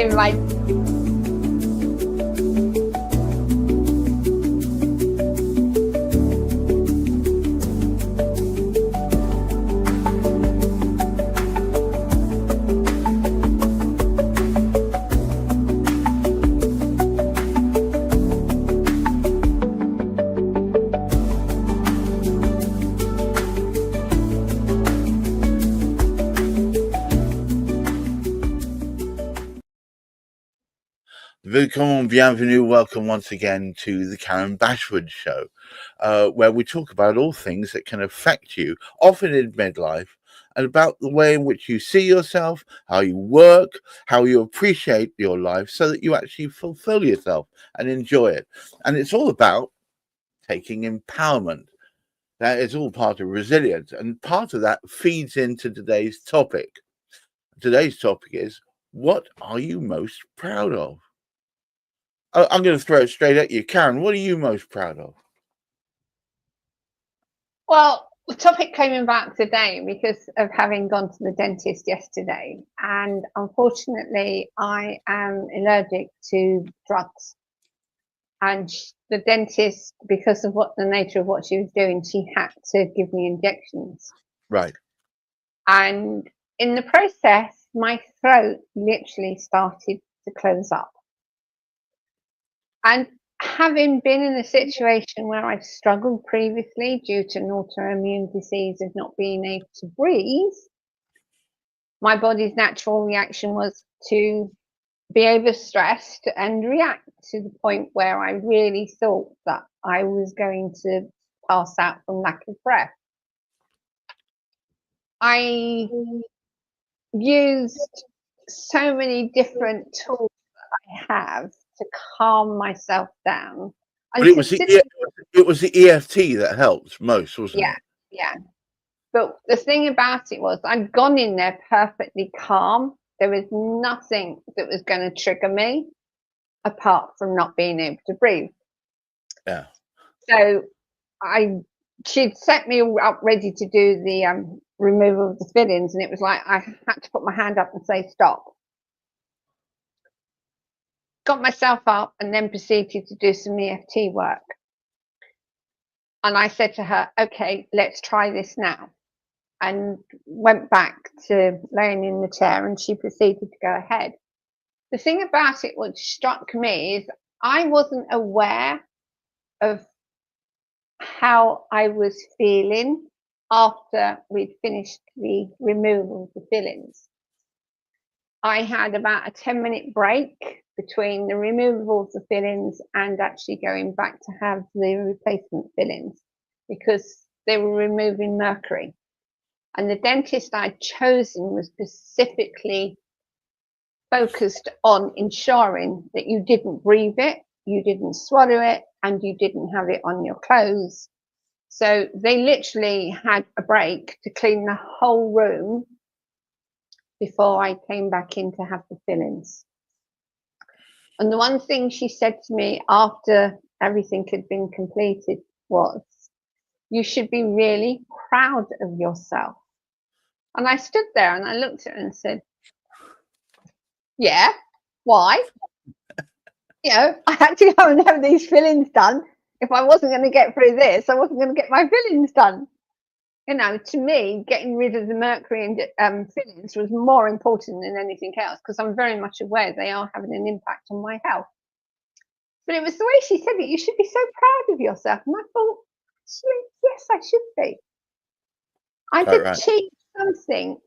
Like, Bienvenue, welcome once again to the Karen Bashford show, where we talk about all things that can affect you, often in midlife, and about the way in which you see yourself, how you work, how you appreciate your life so that you actually fulfill yourself and enjoy it. And it's all about taking empowerment. That is all part of resilience, and part of that feeds into today's topic. Today's topic is, what are you most proud of? I'm going to throw it straight at you. Karen, what are you most proud of? well, the topic came about today because of having gone to the dentist yesterday. And unfortunately, I am allergic to drugs. And the dentist, because of the nature of what she was doing, she had to give me injections. Right. And in the process, my throat literally started to close up. And having been in a situation where I've struggled previously due to an autoimmune disease of not being able to breathe, my body's natural reaction was to be overstressed and react to the point where I really thought that I was going to pass out from lack of breath. I used so many different tools that I have to calm myself down. But it was the EFT that helped most, wasn't it? Yeah. But the thing about it was I'd gone in there perfectly calm. There was nothing that was going to trigger me apart from not being able to breathe. Yeah. So she'd set me up ready to do the removal of the fillings, and it was like I had to put my hand up and say stop. Got myself up and then proceeded to do some EFT work. And I said to her, okay, let's try this now. And went back to laying in the chair, and she proceeded to go ahead. The thing about it, what struck me is I wasn't aware of how I was feeling after we'd finished the removal of the fillings. I had about a 10-minute break between the removal of the fillings and actually going back to have the replacement fillings because they were removing mercury. And the dentist I'd chosen was specifically focused on ensuring that you didn't breathe it, you didn't swallow it, and you didn't have it on your clothes. So they literally had a break to clean the whole room before I came back in to have the fillings. And the one thing she said to me after everything had been completed was, you should be really proud of yourself. And I stood there and I looked at her and said, yeah, why? I had to go and have these fillings done. If I wasn't going to get through this, I wasn't going to get my fillings done. To me, getting rid of the mercury and fillings was more important than anything else because I'm very much aware they are having an impact on my health. But it was the way she said it, you should be so proud of yourself. And I thought, yes, I should be. I've achieved something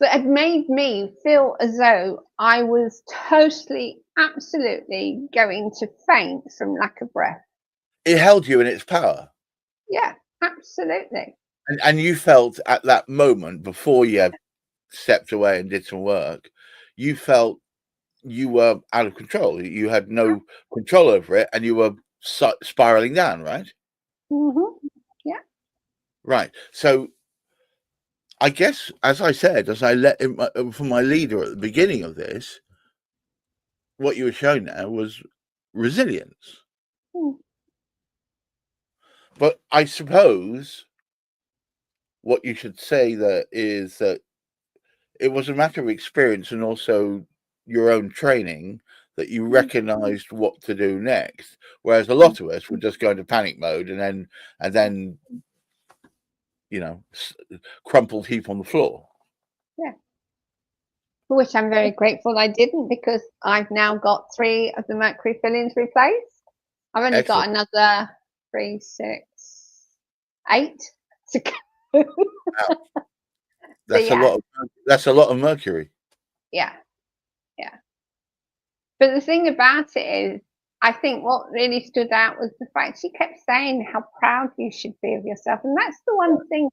that had made me feel as though I was totally, absolutely going to faint from lack of breath. It held you in its power. Yeah, absolutely. And you felt at that moment, before you stepped away and did some work, you felt you were out of control. You had no control over it, and you were spiraling down, right? Mm-hmm. Yeah. Right. So I guess, as I said, as I let from my leader at the beginning of this, what you were showing there was resilience. But I suppose what you should say that is that it was a matter of experience, and also your own training that you recognized what to do next. Whereas a lot of us would just go into panic mode and then crumpled heap on the floor. Yeah. For which I'm very grateful I didn't, because I've now got 3 of the mercury fillings replaced. I've only got another 3, 6, 8 to go. Wow. That's a lot of mercury. Yeah. But the thing about it is, I think what really stood out was the fact she kept saying how proud you should be of yourself. And that's the one thing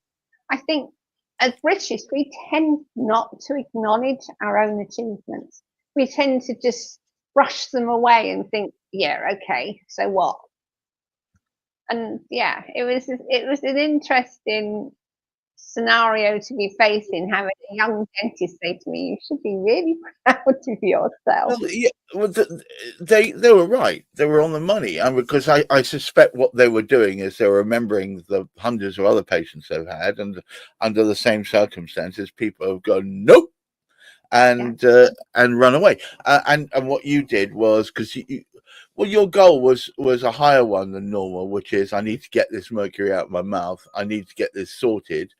I think, as British, we tend not to acknowledge our own achievements. We tend to just brush them away and think, yeah, okay, so what? And yeah, it was an interesting scenario to be facing, having a young dentist say to me, you should be really proud of yourself. Well, yeah, they were right. They were on the money. And because I suspect what they were doing is they were remembering the hundreds of other patients they've had, and under the same circumstances, people have gone, nope, and run away. And what you did was, because your goal was a higher one than normal, which is, I need to get this mercury out of my mouth. I need to get this sorted.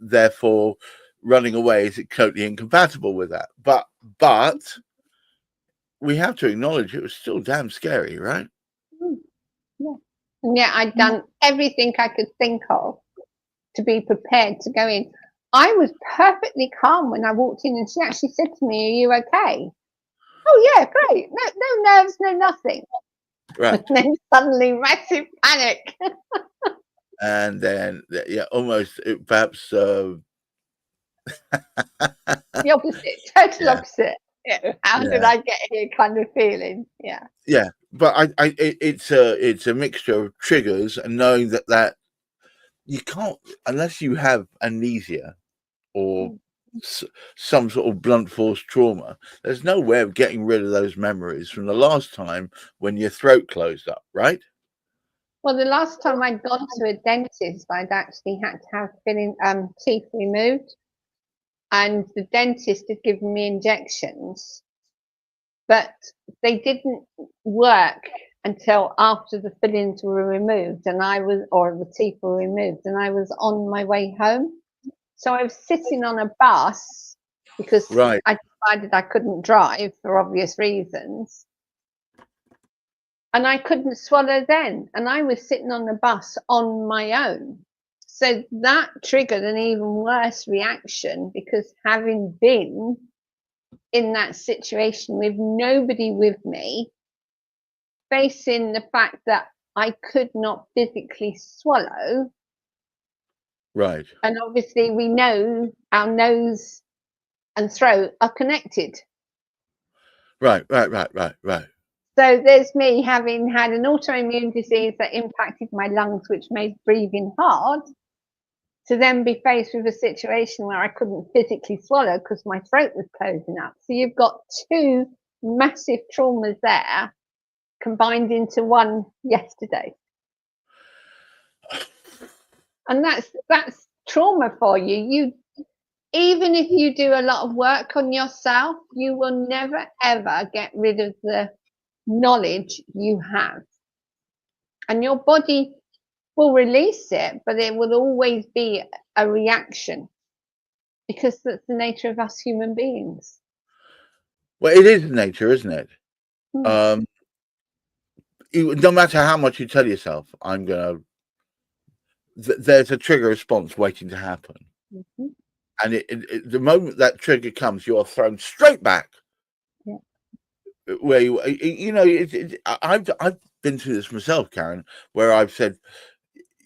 Therefore, running away is totally incompatible with that. But we have to acknowledge it was still damn scary, right? Yeah, I'd done everything I could think of to be prepared to go in. I was perfectly calm when I walked in, and she actually said to me, are you okay? Oh yeah, great. No nerves, no nothing. Right. And then suddenly massive panic. And then, almost perhaps the opposite, total opposite. How did I get here kind of feeling? Yeah, but it's a mixture of triggers and knowing that you can't, unless you have amnesia or some sort of blunt force trauma, there's no way of getting rid of those memories from the last time when your throat closed up, right? Well, the last time I'd gone to a dentist, I'd actually had to have teeth removed, and the dentist had given me injections, but they didn't work until after the fillings were removed, or the teeth were removed, and I was on my way home. So I was sitting on a bus because I decided I couldn't drive for obvious reasons. And I couldn't swallow then. And I was sitting on the bus on my own. So that triggered an even worse reaction, because having been in that situation with nobody with me, facing the fact that I could not physically swallow. Right. And obviously we know our nose and throat are connected. Right. So there's me having had an autoimmune disease that impacted my lungs, which made breathing hard, to then be faced with a situation where I couldn't physically swallow because my throat was closing up. So you've got 2 massive traumas there combined into one yesterday. And that's trauma for you. Even if you do a lot of work on yourself, you will never ever get rid of the knowledge you have. And your body will release it, but it will always be a reaction, because that's the nature of us human beings. Well, it is nature, isn't it? No matter how much you tell yourself, there's a trigger response waiting to happen. Mm-hmm. And the moment that trigger comes, you are thrown straight back. Yeah. Where I've been through this myself, Karen, where I've said,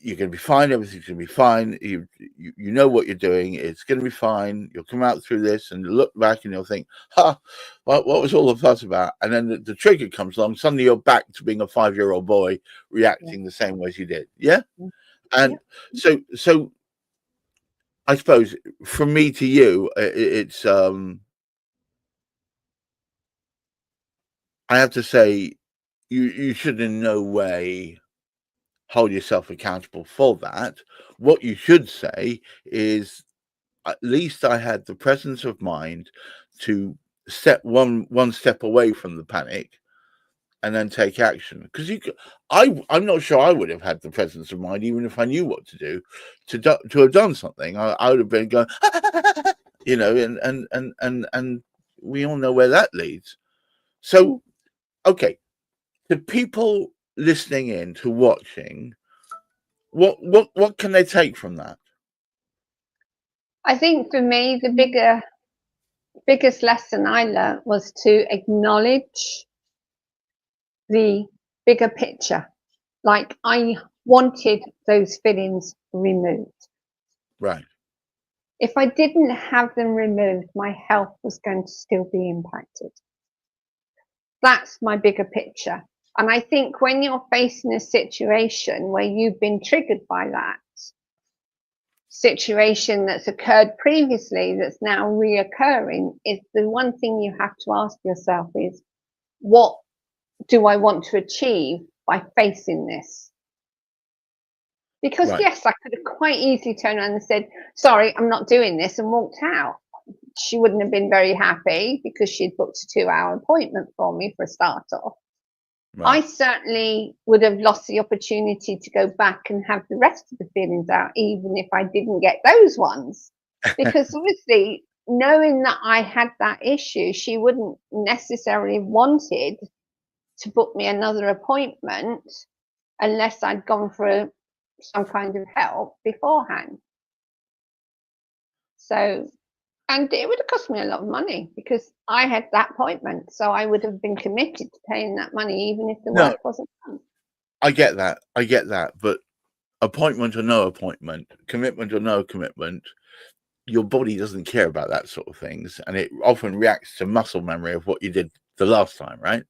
you're going to be fine. Everything's going to be fine. You know what you're doing. It's going to be fine. You'll come out through this, and look back and you'll think, what was all the fuss about? And then the trigger comes along. Suddenly you're back to being a 5-year-old boy reacting the same way as you did. Yeah. And so I suppose from me to you, it's I have to say, you should in no way hold yourself accountable for that. What you should say is, at least I had the presence of mind to one step away from the panic and then take action. Because I'm not sure I would have had the presence of mind, even if I knew what to do, to have done something. I would have been going, you know, and we all know where that leads. So, okay, the people listening in to watching, what can they take from that? I think for me, the biggest lesson I learned was to acknowledge the bigger picture. Like, I wanted those feelings removed. Right. If I didn't have them removed, my health was going to still be impacted. That's my bigger picture. And I think when you're facing a situation where you've been triggered by that situation that's occurred previously, that's now reoccurring, is the one thing you have to ask yourself is, what do I want to achieve by facing this? Because Right. yes, I could have quite easily turned around and said, sorry, I'm not doing this, and walked out. She wouldn't have been very happy because she'd booked a 2-hour appointment for me for a start off. Right. I certainly would have lost the opportunity to go back and have the rest of the feelings out, even if I didn't get those ones. Because obviously, knowing that I had that issue, she wouldn't necessarily have wanted to book me another appointment unless I'd gone for some kind of help beforehand. So, and it would have cost me a lot of money because I had that appointment. So I would have been committed to paying that money, even if the work wasn't done. I get that. But appointment or no appointment, commitment or no commitment, your body doesn't care about that sort of things. And it often reacts to muscle memory of what you did the last time, right?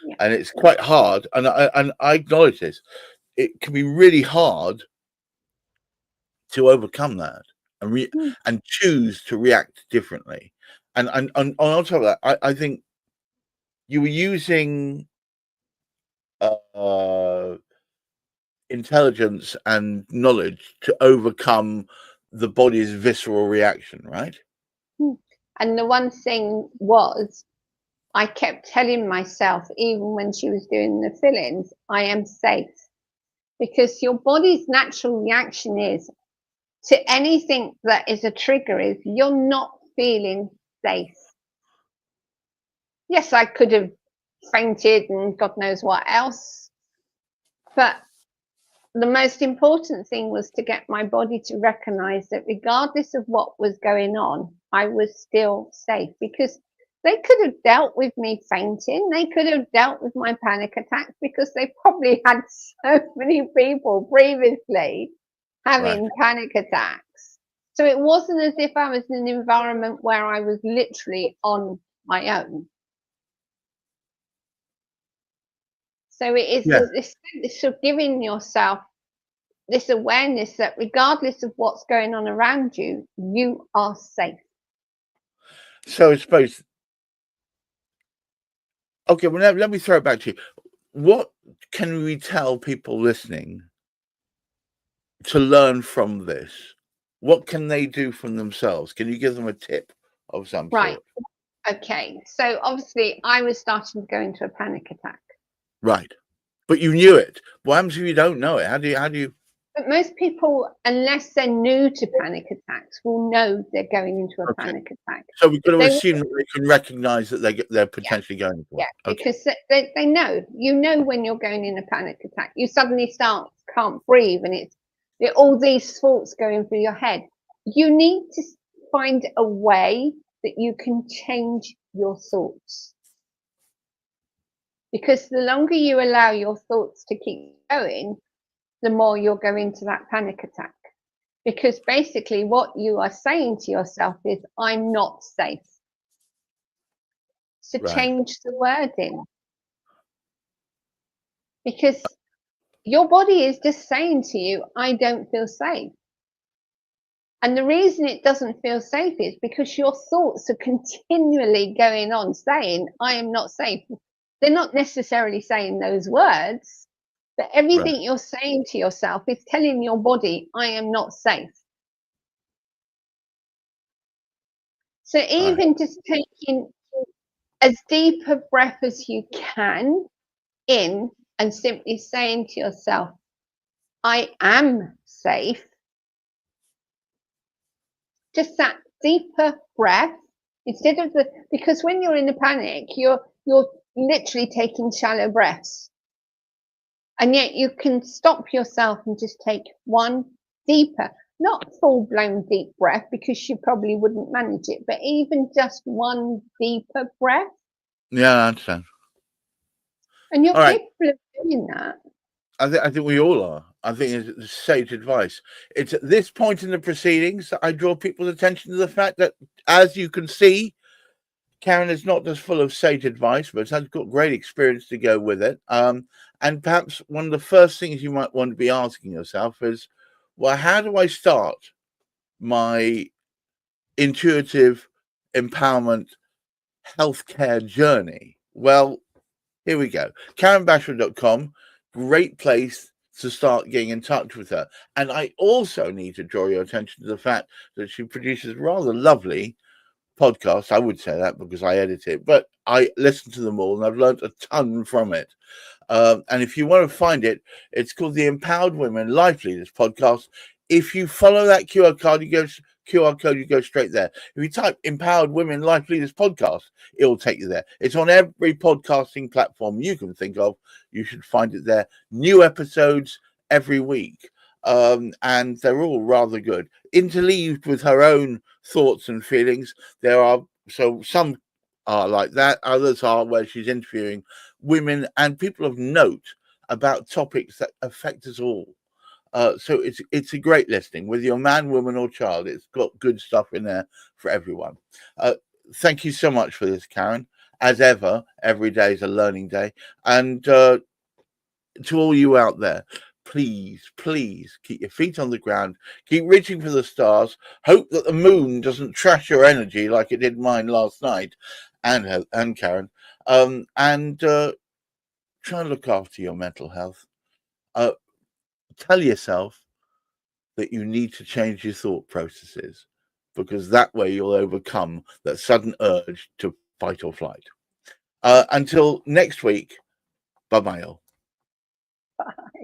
Yeah. And it's quite hard. And I acknowledge this. It can be really hard to overcome that and choose to react differently. And on top of that, I think you were using intelligence and knowledge to overcome the body's visceral reaction, right? And the one thing was, I kept telling myself, even when she was doing the fill-ins, I am safe. Because your body's natural reaction is to anything that is a trigger is you're not feeling safe. Yes, I could have fainted and God knows what else. But the most important thing was to get my body to recognize that regardless of what was going on, I was still safe, because they could have dealt with me fainting. They could have dealt with my panic attacks because they probably had so many people previously having panic attacks. So it wasn't as if I was in an environment where I was literally on my own. So it is this sense of giving yourself this awareness that regardless of what's going on around you, you are safe. So I suppose, okay, well, let me throw it back to you. What can we tell people listening to learn from this? What can they do from themselves? Can you give them a tip of some Right. sort? Okay. So obviously I was starting to go into a panic attack. Right. But you knew it. What happens if you don't know it? How do you But most people, unless they're new to panic attacks, will know they're going into a panic attack. So we've got to assume that they can recognize that they're potentially going into one. Because they know. You know when you're going in a panic attack. You suddenly can't breathe, and it's all these thoughts going through your head. You need to find a way that you can change your thoughts. Because the longer you allow your thoughts to keep going, the more you'll go into that panic attack. Because basically what you are saying to yourself is, I'm not safe. So change the wording. Because your body is just saying to you, I don't feel safe. And the reason it doesn't feel safe is because your thoughts are continually going on saying, I am not safe. They're not necessarily saying those words, but everything you're saying to yourself is telling your body, I am not safe. So even just taking as deep a breath as you can in, and simply saying to yourself, I am safe. Just that deeper breath instead of because when you're in a panic, you're literally taking shallow breaths. And yet you can stop yourself and just take one deeper, not full-blown deep breath, because you probably wouldn't manage it, but even just one deeper breath. Yeah, I understand. And you're capable of doing that. I think we all are. I think it's sage advice. It's at this point in the proceedings that I draw people's attention to the fact that, as you can see, Karen is not just full of sage advice, but has got great experience to go with it. And perhaps one of the first things you might want to be asking yourself is, well, how do I start my intuitive empowerment healthcare journey? Well, here we go. KarenBashford.com, great place to start getting in touch with her. And I also need to draw your attention to the fact that she produces rather lovely podcasts. I would say that because I edit it, but I listen to them all and I've learned a ton from it. And if you want to find it, it's called the Empowered Women Life Leaders Podcast. If you follow that QR code, you go straight there. If you type Empowered Women Life Leaders Podcast, it will take you there. It's on every podcasting platform you can think of. You should find it there. New episodes every week. And they're all rather good. Interleaved with her own thoughts and feelings. There are some are like that. Others are where she's interviewing women and people of note about topics that affect us all. So it's a great listening. Whether you're man, woman, or child, it's got good stuff in there for everyone. Thank you so much for this, Karen. As ever, every day is a learning day. And to all you out there, please keep your feet on the ground. Keep reaching for the stars. Hope that the moon doesn't trash your energy like it did mine last night, and Karen. And try and look after your mental health. Tell yourself that you need to change your thought processes, because that way you'll overcome that sudden urge to fight or flight. Until next week, bye-bye all. Bye.